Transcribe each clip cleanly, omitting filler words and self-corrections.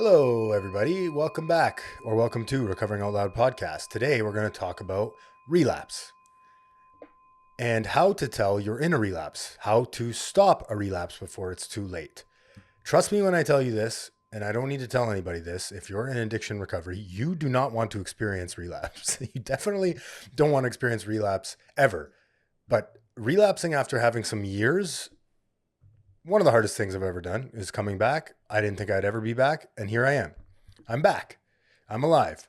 Hello, everybody. Welcome back, or welcome to Recovering Out Loud podcast. Today, we're going to talk about relapse and how to tell you're in a relapse, how to stop a relapse before it's too late. Trust me when I tell you this, and I don't need to tell anybody this. If you're in addiction recovery, you do not want to experience relapse. You definitely don't want to experience relapse ever. But relapsing after having some years, one of the hardest things I've ever done is coming back. I didn't think I'd ever be back, and here I am. I'm back. I'm alive.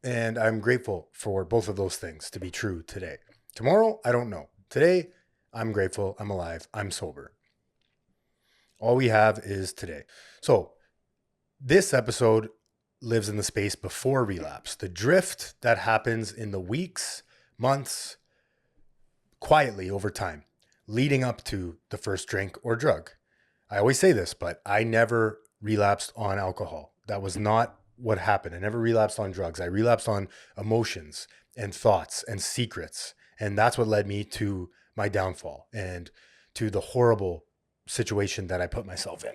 And I'm grateful for both of those things to be true today. Tomorrow, I don't know. Today, I'm grateful. I'm alive. I'm sober. All we have is today. So, this episode lives in the space before relapse. The drift that happens in the weeks, months, quietly over time, leading up to the first drink or drug. I always say this, but I never relapsed on alcohol. That was not what happened. I never relapsed on drugs. I relapsed on emotions and thoughts and secrets. And that's what led me to my downfall and to the horrible situation that I put myself in.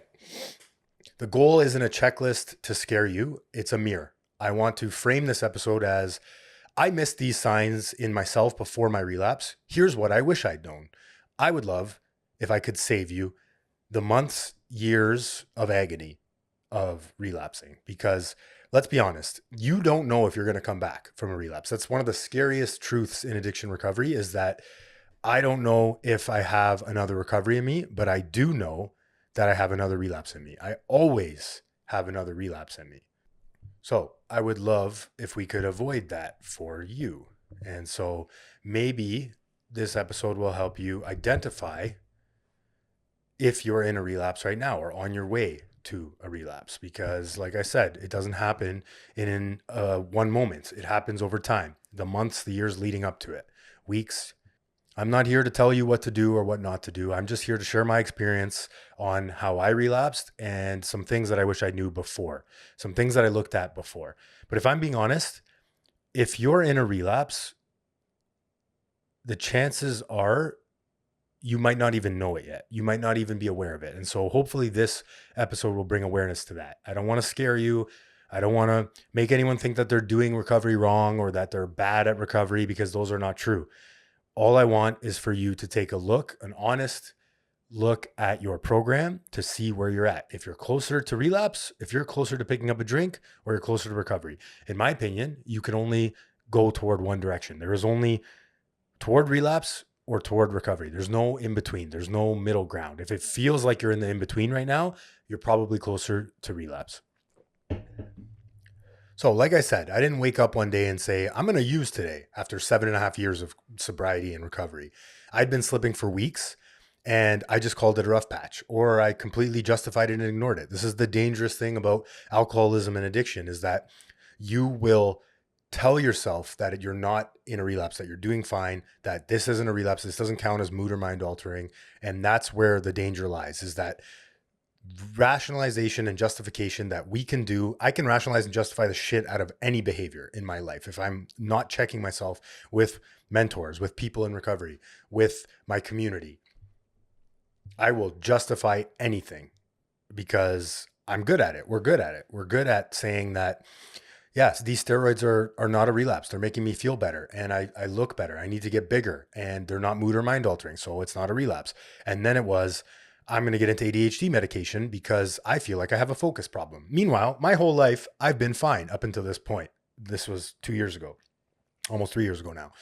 The goal isn't a checklist to scare you. It's a mirror. I want to frame this episode as I missed these signs in myself before my relapse. Here's what I wish I'd known. I would love if I could save you the months, years of agony of relapsing, because let's be honest, you don't know if you're going to come back from a relapse. That's one of the scariest truths in addiction recovery, is that I don't know if I have another recovery in me, but I do know that I have another relapse in me. I always have another relapse in me. So I would love if we could avoid that for you. And so maybe this episode will help you identify if you're in a relapse right now or on your way to a relapse. Because like I said, it doesn't happen in one moment. It happens over time, the months, the years leading up to it, weeks. I'm not here to tell you what to do or what not to do. I'm just here to share my experience on how I relapsed and some things that I wish I knew before, some things that I looked at before. But if I'm being honest, if you're in a relapse, the chances are you might not even know it yet. You might not even be aware of it. And so hopefully this episode will bring awareness to that. I don't want to scare you. I don't want to make anyone think that they're doing recovery wrong or that they're bad at recovery, because those are not true. All I want is for you to take a look, an honest look at your program to see where you're at. If you're closer to relapse, if you're closer to picking up a drink, or you're closer to recovery. In my opinion, you can only go toward one direction. There is only toward relapse or toward recovery. There's no in between. There's no middle ground. If it feels like you're in the in between right now, you're probably closer to relapse. So like I said, I didn't wake up one day and say, I'm going to use today after 7.5 years of sobriety and recovery. I'd been slipping for weeks and I just called it a rough patch, or I completely justified it and ignored it. This is the dangerous thing about alcoholism and addiction, is that you will tell yourself that you're not in a relapse, that you're doing fine, that this isn't a relapse, this doesn't count as mood or mind altering. And that's where the danger lies, is that rationalization and justification that we can do. I can rationalize and justify the shit out of any behavior in my life. If I'm not checking myself with mentors, with people in recovery, with my community, I will justify anything because I'm good at it. We're good at it. We're good at saying that, yes, these steroids are not a relapse. They're making me feel better and I look better. I need to get bigger and they're not mood or mind altering. So it's not a relapse. And then it was, I'm going to get into ADHD medication because I feel like I have a focus problem. Meanwhile, my whole life, I've been fine up until this point. This was 2 years ago, almost 3 years ago now.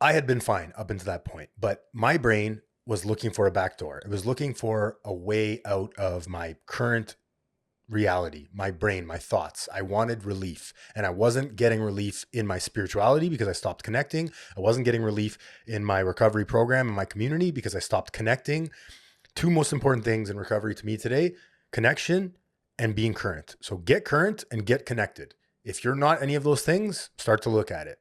I had been fine up until that point, but my brain was looking for a backdoor. It was looking for a way out of my current reality, my brain, my thoughts. I wanted relief, and I wasn't getting relief in my spirituality because I stopped connecting. I wasn't getting relief in my recovery program and my community because I stopped connecting. Two most important things in recovery to me today: connection and being current. So get current and get connected. If you're not any of those things, start to look at it.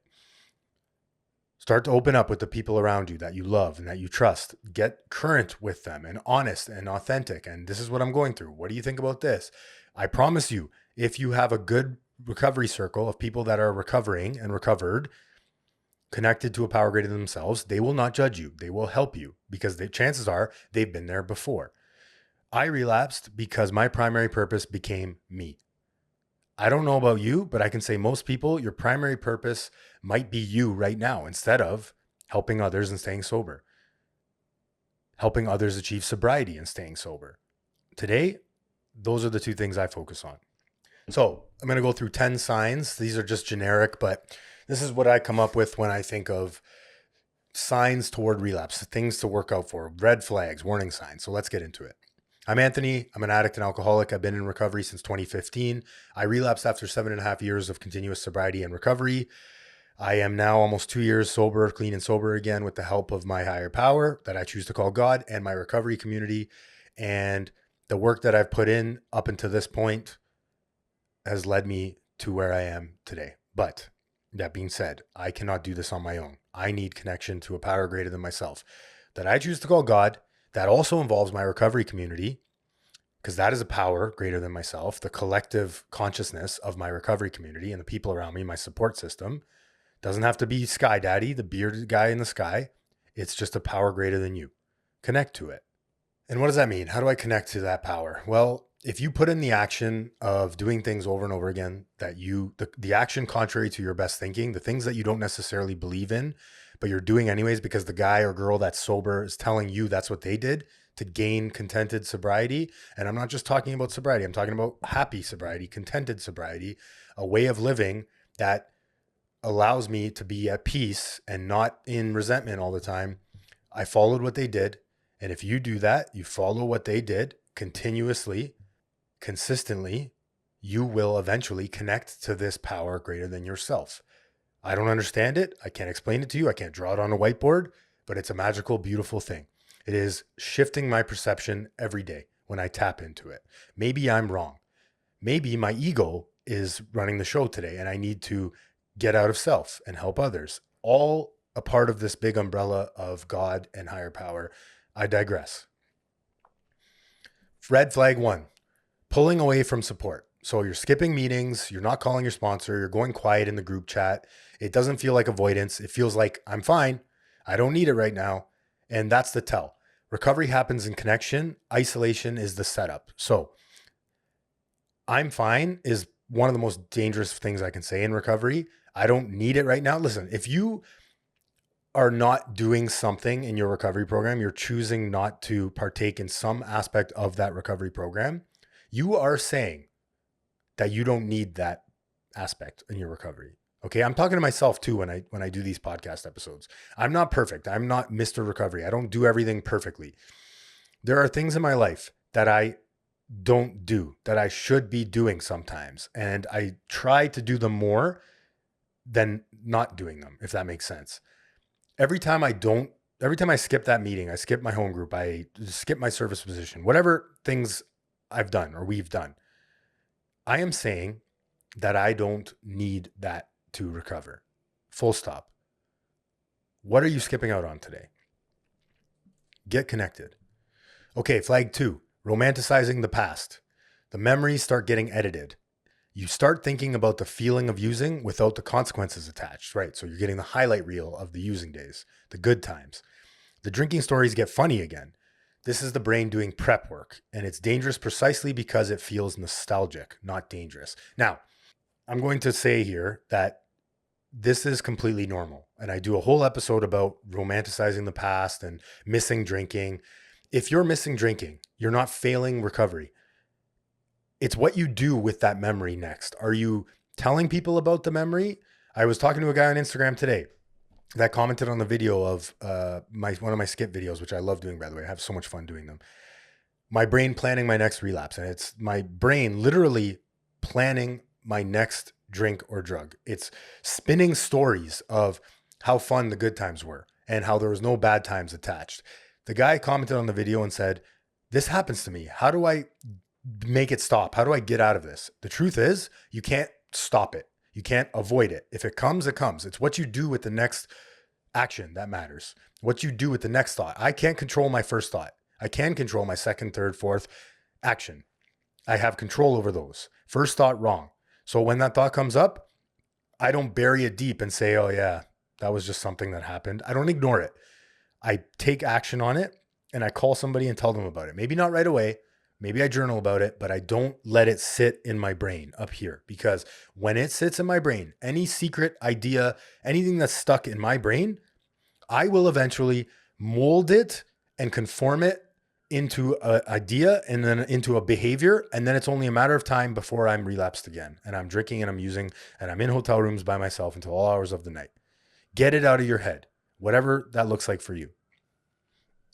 Start to open up with the people around you that you love and that you trust. Get current with them and honest and authentic. And this is what I'm going through. What do you think about this? I promise you, if you have a good recovery circle of people that are recovering and recovered, connected to a power greater than themselves, they will not judge you. They will help you because the chances are they've been there before. I relapsed because my primary purpose became me. I don't know about you, but I can say most people, your primary purpose might be you right now instead of helping others and staying sober, helping others achieve sobriety and staying sober. Today, those are the two things I focus on. So I'm going to go through 10 signs. These are just generic, but this is what I come up with when I think of signs toward relapse, things to work out for, red flags, warning signs. So let's get into it. I'm Anthony. I'm an addict and alcoholic. I've been in recovery since 2015. I relapsed after 7.5 years of continuous sobriety and recovery. I am now almost 2 years sober, clean and sober again, with the help of my higher power that I choose to call God and my recovery community. And the work that I've put in up until this point has led me to where I am today. But that being said, I cannot do this on my own. I need connection to a power greater than myself that I choose to call God. That also involves my recovery community, because that is a power greater than myself, the collective consciousness of my recovery community and the people around me, my support system. Doesn't have to be Sky Daddy, the bearded guy in the sky. It's just a power greater than you. Connect to it. And what does that mean? How do I connect to that power? Well, if you put in the action of doing things over and over again, that the action contrary to your best thinking, the things that you don't necessarily believe in, but you're doing anyways because the guy or girl that's sober is telling you that's what they did to gain contented sobriety. And I'm not just talking about sobriety. I'm talking about happy sobriety, contented sobriety, a way of living that allows me to be at peace and not in resentment all the time. I followed what they did. And if you do that, you follow what they did continuously, consistently, you will eventually connect to this power greater than yourself. I don't understand it. I can't explain it to you. I can't draw it on a whiteboard, but it's a magical, beautiful thing. It is shifting my perception every day when I tap into it. Maybe I'm wrong. Maybe my ego is running the show today and I need to get out of self and help others. All a part of this big umbrella of God and higher power. I digress. Red flag 1, pulling away from support. So you're skipping meetings, you're not calling your sponsor, you're going quiet in the group chat. It doesn't feel like avoidance. It feels like I'm fine. I don't need it right now. And that's the tell. Recovery happens in connection. Isolation is the setup. So I'm fine is one of the most dangerous things I can say in recovery. I don't need it right now. Listen, if you are not doing something in your recovery program, you're choosing not to partake in some aspect of that recovery program, you are saying that you don't need that aspect in your recovery. Okay. I'm talking to myself too when I do these podcast episodes. I'm not perfect. I'm not Mr. Recovery. I don't do everything perfectly. There are things in my life that I don't do that I should be doing sometimes. And I try to do them more than not doing them, if that makes sense. Every time I skip that meeting, I skip my home group, I skip my service position, whatever things I've done or we've done, I am saying that I don't need that to recover. Full stop. What are you skipping out on today? Get connected. Okay, flag 2, romanticizing the past. The memories start getting edited. You start thinking about the feeling of using without the consequences attached, right? So you're getting the highlight reel of the using days, the good times. The drinking stories get funny again. This is the brain doing prep work, and it's dangerous precisely because it feels nostalgic, not dangerous. Now, I'm going to say here that this is completely normal, and I do a whole episode about romanticizing the past and missing drinking. If you're missing drinking, you're not failing recovery. It's what you do with that memory next. Are you telling people about the memory? I was talking to a guy on Instagram today that commented on the video of one of my skip videos, which I love doing, by the way. I have so much fun doing them. My brain planning my next relapse. And it's my brain literally planning my next drink or drug. It's spinning stories of how fun the good times were and how there was no bad times attached. The guy commented on the video and said, "This happens to me. How do I make it stop? How do I get out of this?" The truth is, you can't stop it. You can't avoid it. If it comes, it comes. It's what you do with the next action that matters. What you do with the next thought. I can't control my first thought. I can control my second, third, fourth action. I have control over those. First thought, wrong. So when that thought comes up, I don't bury it deep and say, "Oh yeah, that was just something that happened." I don't ignore it. I take action on it and I call somebody and tell them about it. Maybe not right away, Maybe I journal about it, but I don't let it sit in my brain up here, because when it sits in my brain, any secret idea, anything that's stuck in my brain, I will eventually mold it and conform it into an idea and then into a behavior. And then it's only a matter of time before I'm relapsed again and I'm drinking and I'm using and I'm in hotel rooms by myself until all hours of the night. Get it out of your head, whatever that looks like for you.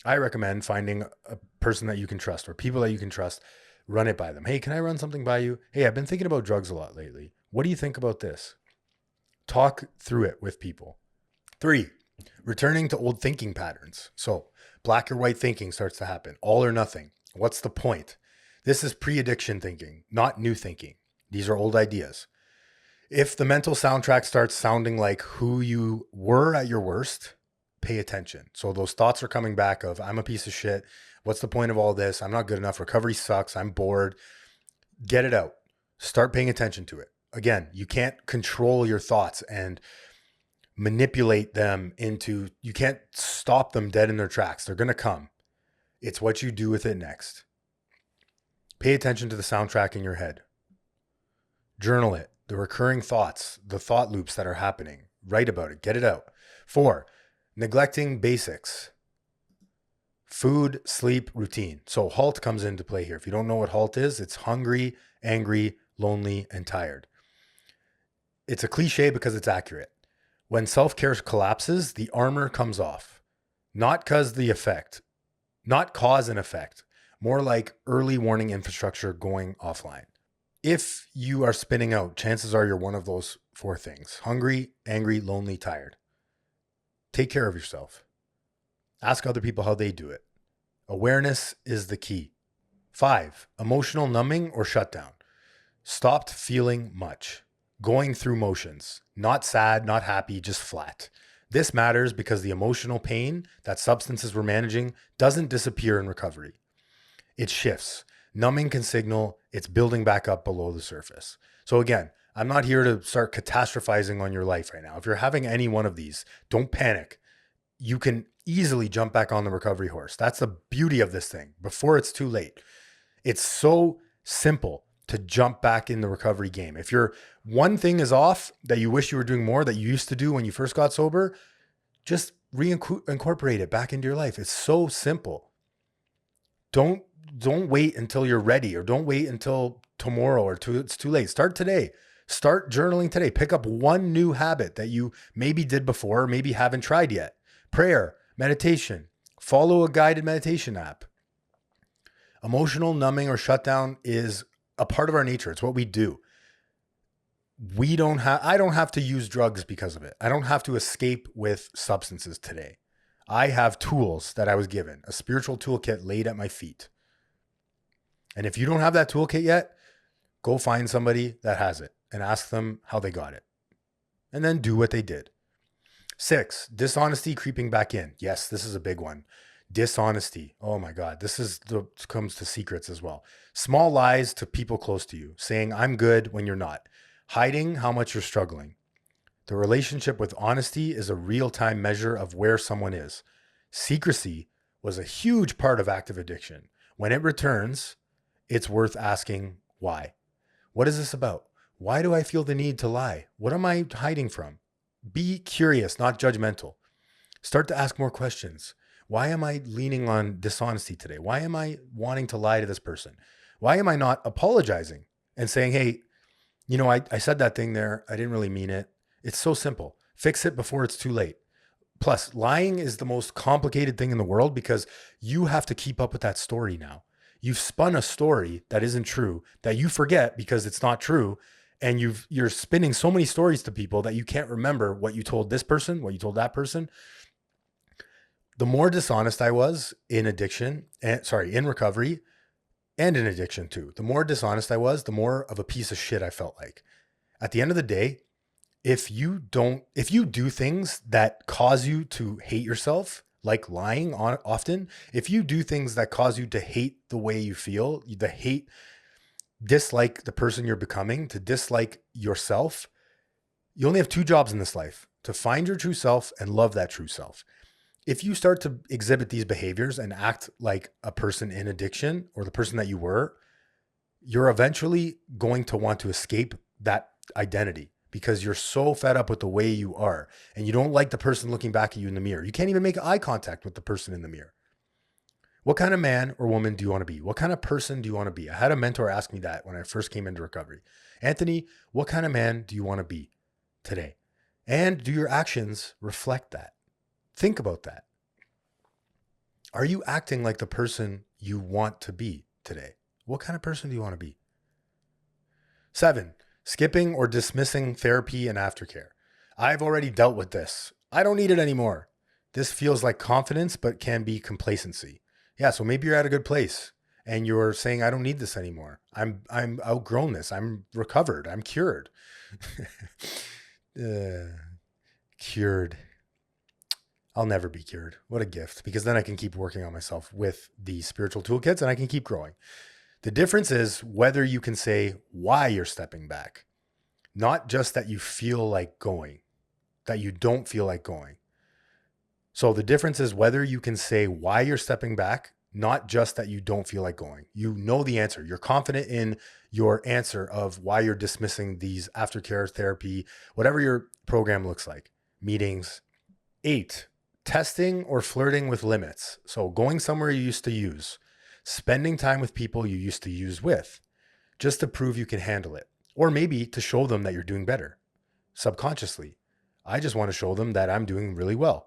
I recommend finding a person that you can trust or people that you can trust. Run it by them. Hey, can I run something by you? Hey, I've been thinking about drugs a lot lately. What do you think about this? Talk through it with people. 3, returning to old thinking patterns. So black or white thinking starts to happen. All or nothing. What's the point? This is pre-addiction thinking, not new thinking. These are old ideas. If the mental soundtrack starts sounding like who you were at your worst, pay attention. So those thoughts are coming back of, I'm a piece of shit. What's the point of all this? I'm not good enough. Recovery sucks. I'm bored. Get it out. Start paying attention to it. Again, you can't control your thoughts and manipulate them into, you can't stop them dead in their tracks. They're going to come. It's what you do with it next. Pay attention to the soundtrack in your head. Journal it. The recurring thoughts, the thought loops that are happening. Write about it. Get it out. 4, neglecting basics. Food, sleep, routine. So HALT comes into play here. If you don't know what HALT is, it's hungry, angry, lonely, and tired. It's a cliche because it's accurate. When self-care collapses, the armor comes off. Not cause and effect. More like early warning infrastructure going offline. If you are spinning out, chances are you're one of those 4 things. Hungry, angry, lonely, tired. Take care of yourself. Ask other people how they do it. Awareness is the key. 5, emotional numbing or shutdown. Stopped feeling much. Going through motions. Not sad, not happy, just flat. This matters because the emotional pain that substances were managing doesn't disappear in recovery. It shifts. Numbing can signal it's building back up below the surface. So again, I'm not here to start catastrophizing on your life right now. If you're having any one of these, don't panic. You can easily jump back on the recovery horse. That's the beauty of this thing before it's too late. It's so simple to jump back in the recovery game. If your one thing is off that you wish you were doing more that you used to do when you first got sober, just reincorporate it back into your life. It's so simple. Don't wait until you're ready, or don't wait until tomorrow or it's too late. Start today. Start journaling today. Pick up one new habit that you maybe did before, or maybe haven't tried yet. Prayer, meditation, follow a guided meditation app. Emotional numbing or shutdown is a part of our nature. It's what we do. I don't have to use drugs because of it. I don't have to escape with substances today. I have tools that I was given, a spiritual toolkit laid at my feet. And if you don't have that toolkit yet, go find somebody that has it and ask them how they got it. And then do what they did. 6, dishonesty creeping back in. Yes, this is a big one. Dishonesty. Oh my God. This comes to secrets as well. Small lies to people close to you, saying I'm good when you're not. Hiding how much you're struggling. The relationship with honesty is a real-time measure of where someone is. Secrecy was a huge part of active addiction. When it returns, it's worth asking why. What is this about? Why do I feel the need to lie? What am I hiding from? Be curious, not judgmental. Start to ask more questions. Why am I leaning on dishonesty today? Why am I wanting to lie to this person? Why am I not apologizing and saying, hey, I said that thing there. I didn't really mean it. It's so simple. Fix it before it's too late. Plus, lying is the most complicated thing in the world because you have to keep up with that story now. You've spun a story that isn't true, that you forget because it's not true. And you're spinning so many stories to people that you can't remember what you told this person, what you told that person. The more dishonest I was in recovery and in addiction too, the more dishonest I was, the more of a piece of shit I felt like. At the end of the day, if you do things that cause you to hate yourself, like lying often, if you do things that cause you to hate the way you feel, dislike the person you're becoming, to dislike yourself, you only have 2 jobs in this life: to find your true self and love that true self. if you start to exhibit these behaviors and act like a person in addiction or the person that you were, you're eventually going to want to escape that identity because you're so fed up with the way you are and you don't like the person looking back at you in the mirror. You can't even make eye contact with the person in the mirror. What kind of man or woman do you want to be? What kind of person do you want to be? I had a mentor ask me that when I first came into recovery. Anthony, what kind of man do you want to be today? And do your actions reflect that? Think about that. Are you acting like the person you want to be today? What kind of person do you want to be? 7, skipping or dismissing therapy and aftercare. I've already dealt with this. I don't need it anymore. This feels like confidence, but can be complacency. Yeah, so maybe you're at a good place and you're saying, I don't need this anymore. I'm outgrown this. I'm recovered. I'm cured. Cured. I'll never be cured. What a gift, because then I can keep working on myself with the spiritual toolkits and I can keep growing. The difference is whether you can say why you're stepping back, not just that you feel like going, that you don't feel like going. So the difference is whether you can say why you're stepping back, not just that you don't feel like going. You know the answer. You're confident in your answer of why you're dismissing these aftercare therapy, whatever your program looks like, meetings. 8, testing or flirting with limits. So going somewhere you used to use, spending time with people you used to use with, just to prove you can handle it. Or maybe to show them that you're doing better. Subconsciously, I just want to show them that I'm doing really well.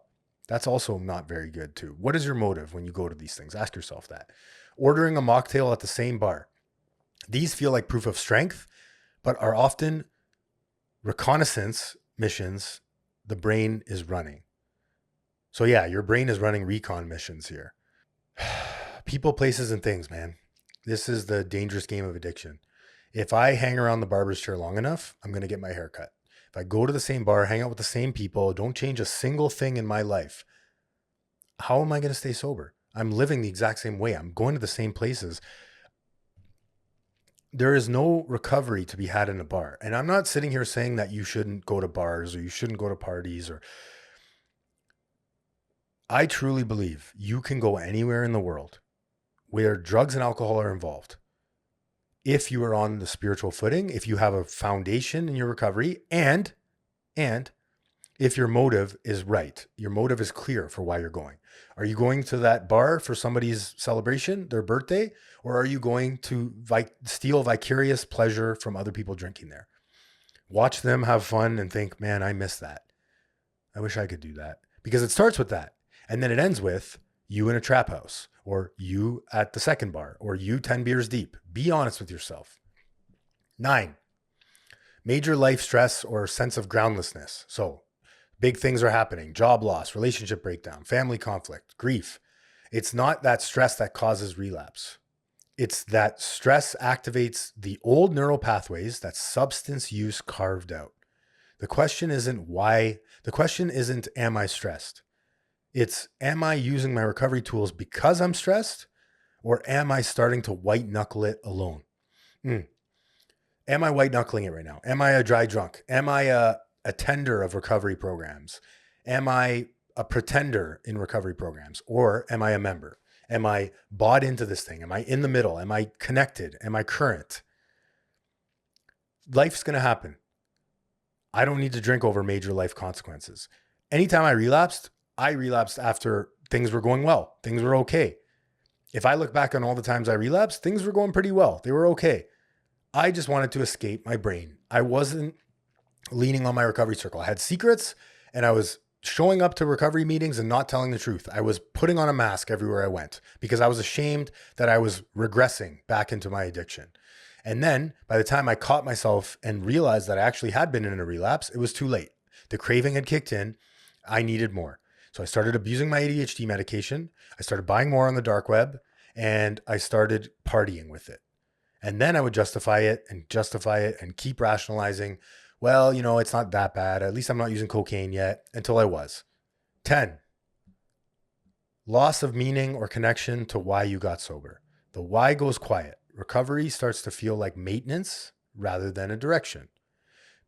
That's also not very good too. What is your motive when you go to these things? Ask yourself that. Ordering a mocktail at the same bar. These feel like proof of strength, but are often reconnaissance missions the brain is running. So yeah, your brain is running recon missions here. People, places, and things, man. This is the dangerous game of addiction. If I hang around the barber's chair long enough, I'm going to get my hair cut. If I go to the same bar, hang out with the same people, don't change a single thing in my life, how am I going to stay sober? I'm living the exact same way. I'm going to the same places. There is no recovery to be had in a bar. And I'm not sitting here saying that you shouldn't go to bars or you shouldn't go to parties. Or I truly believe you can go anywhere in the world where drugs and alcohol are involved. If you are on the spiritual footing, if you have a foundation in your recovery, and if your motive is right, your motive is clear for why you're going. Are you going to that bar for somebody's celebration, their birthday, or are you going to steal vicarious pleasure from other people drinking there? Watch them have fun and think, man, I miss that. I wish I could do that. Because it starts with that. And then it ends with you in a trap house, or you at the second bar, or you 10 beers deep. Be honest with yourself. 9, major life stress or sense of groundlessness. So big things are happening: job loss, relationship breakdown, family conflict, grief. It's not that stress that causes relapse. It's that stress activates the old neural pathways that substance use carved out. The question isn't why. The question isn't, am I stressed? It's, am I using my recovery tools because I'm stressed, or am I starting to white knuckle it alone? Am I white knuckling it right now? Am I a dry drunk? Am I a attender of recovery programs? Am I a pretender in recovery programs? Or am I a member? Am I bought into this thing? Am I in the middle? Am I connected? Am I current? Life's going to happen. I don't need to drink over major life consequences. Anytime I relapsed after things were going well. Things were okay. If I look back on all the times I relapsed, things were going pretty well. They were okay. I just wanted to escape my brain. I wasn't leaning on my recovery circle. I had secrets, and I was showing up to recovery meetings and not telling the truth. I was putting on a mask everywhere I went because I was ashamed that I was regressing back into my addiction. And then by the time I caught myself and realized that I actually had been in a relapse, it was too late. The craving had kicked in. I needed more. So I started abusing my ADHD medication. I started buying more on the dark web, and I started partying with it. And then I would justify it and keep rationalizing, well, it's not that bad. At least I'm not using cocaine yet, until I was. 10, loss of meaning or connection to why you got sober. The why goes quiet. Recovery starts to feel like maintenance rather than a direction.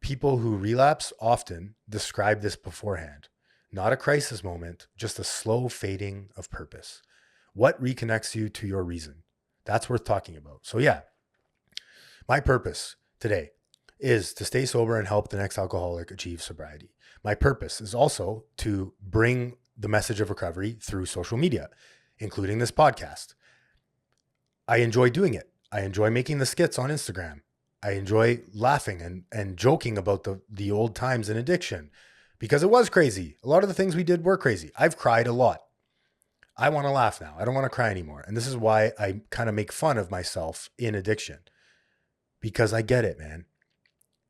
People who relapse often describe this beforehand. not a crisis moment, just a slow fading of purpose. What reconnects you to your reason? That's worth talking about. So yeah, my purpose today is to stay sober and help the next alcoholic achieve sobriety. My purpose is also to bring the message of recovery through social media, including this podcast. I enjoy doing it. I enjoy making the skits on Instagram. I enjoy laughing and joking about the old times in addiction because it was crazy. A lot of the things we did were crazy. I've cried a lot. I want to laugh now. I don't want to cry anymore. And this is why I kind of make fun of myself in addiction, because I get it, man.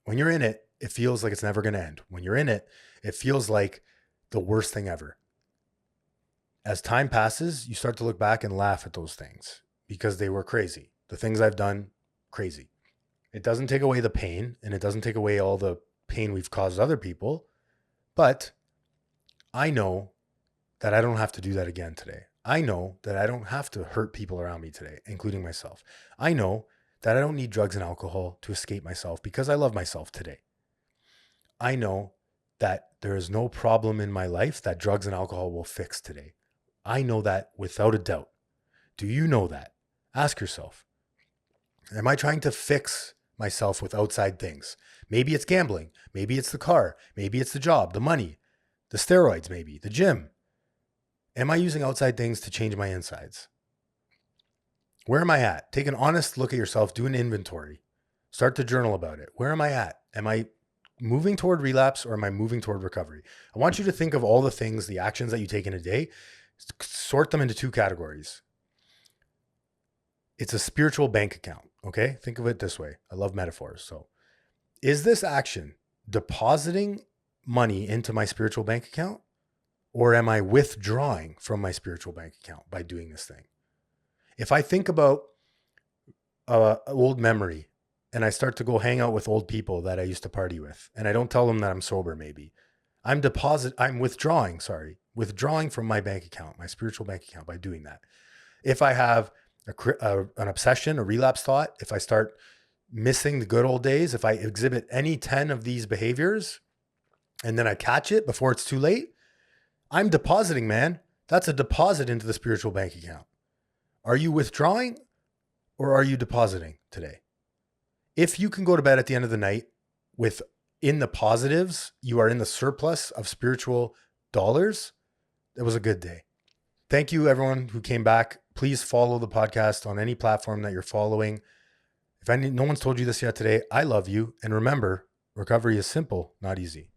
When you're in it, it feels like it's never going to end. When you're in it, it feels like the worst thing ever. As time passes, you start to look back and laugh at those things because they were crazy. The things I've done, crazy. It doesn't take away the pain, and it doesn't take away all the pain we've caused other people. But I know that I don't have to do that again today. I know that I don't have to hurt people around me today, including myself. I know that I don't need drugs and alcohol to escape myself because I love myself today. I know that there is no problem in my life that drugs and alcohol will fix today. I know that without a doubt. Do you know that? Ask yourself. Am I trying to fix myself with outside things? Maybe it's gambling. Maybe it's the car. Maybe it's the job, the money, the steroids, maybe the gym. Am I using outside things to change my insides? Where am I at? Take an honest look at yourself. Do an inventory. Start to journal about it. Where am I at? Am I moving toward relapse or am I moving toward recovery? I want you to think of all the things, the actions that you take in a day, sort them into two categories. It's a spiritual bank account, okay? Think of it this way. I love metaphors. So is this action depositing money into my spiritual bank account, or am I withdrawing from my spiritual bank account by doing this thing? If I think about an old memory and I start to go hang out with old people that I used to party with, and I don't tell them that I'm sober, maybe I'm withdrawing from my bank account, my spiritual bank account, by doing that. If I have an obsession, a relapse thought, if I start missing the good old days, if I exhibit any 10 of these behaviors and then I catch it before it's too late, I'm depositing, man. That's a deposit into the spiritual bank account. Are you withdrawing or are you depositing today? If you can go to bed at the end of the night with in the positives, you are in the surplus of spiritual dollars, it was a good day. Thank you, everyone who came back. Please follow the podcast on any platform that you're following. If no one's told you this yet today, I love you. And remember, recovery is simple, not easy.